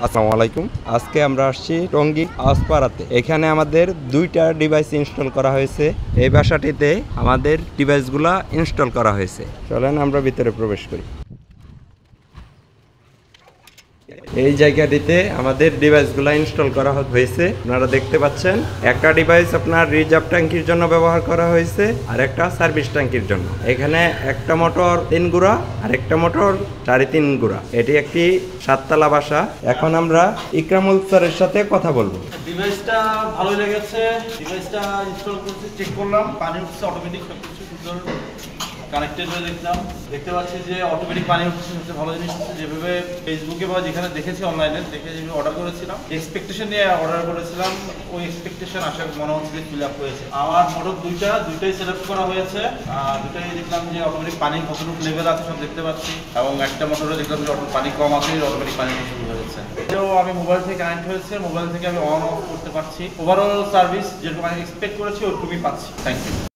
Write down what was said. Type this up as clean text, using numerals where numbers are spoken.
আসসালামু আলাইকুম। আজকে আমরা আসছি টঙ্গী আসপাড়াতে। এখানে আমাদের দুইটা ডিভাইস ইনস্টল করা হয়েছে। এই বাসাটিতে আমাদের ডিভাইসগুলো ইনস্টল করা হয়েছে। চলেন আমরা ভিতরে প্রবেশ করি। এই জায়গাটিতে আমাদের ডিভাইসগুলো ইনস্টল করা হয়েছে। আপনারা দেখতে পাচ্ছেন একটা ডিভাইস আপনার রিজার্ভ ট্যাঙ্কির জন্য ব্যবহার করা হয়েছে আর একটা সার্ভিস ট্যাঙ্কির জন্য। এখানে একটা মোটর 3 গুড়া আর একটা মোটর 3.5 গুড়া। এটি একটি 7তলা বাসা। এখন আমরা ইকরামুল স্যারের সাথে কথা বলবো। ডিভাইসটা ভালোই লেগেছে। ডিভাইসটা ইনস্টল করতে চেক করলাম, পানি উঠছে অটোমেটিক, সবকিছু সুন্দর কানেক্টেড হয়ে দেখলাম। দেখতে পাচ্ছি যে অটোমেটিক পানি উঠছে, ভালো জিনিস হচ্ছে। যেভাবে ফেসবুকে বা যেখানে দেখেছি অনলাইনে দেখে যেভাবে অর্ডার করেছিলাম, এক্সপেকটেশন নিয়ে অর্ডার করেছিলাম, ওই এক্সপেকটেশন আশা মনে হচ্ছে যে ফিল আপ হয়েছে। আমার মোটর দুইটাই সেট আপ করা হয়েছে। দুটাই দেখলাম যে অটোমেটিক পানি কতটুকু লেভেল আছে সব দেখতে পাচ্ছি, এবং একটা মোটরে দেখলাম যে পানি কম আছে, অটোমেটিক পানি শুরু হয়েছে। এটাও আমি মোবাইল থেকে কানেক্ট হয়েছে, মোবাইল থেকে আমি অন অফ করতে পারছি। ওভারঅল সার্ভিস যেরকম আমি এক্সপেক্ট করেছি ওরকমই পাচ্ছি। Thank you.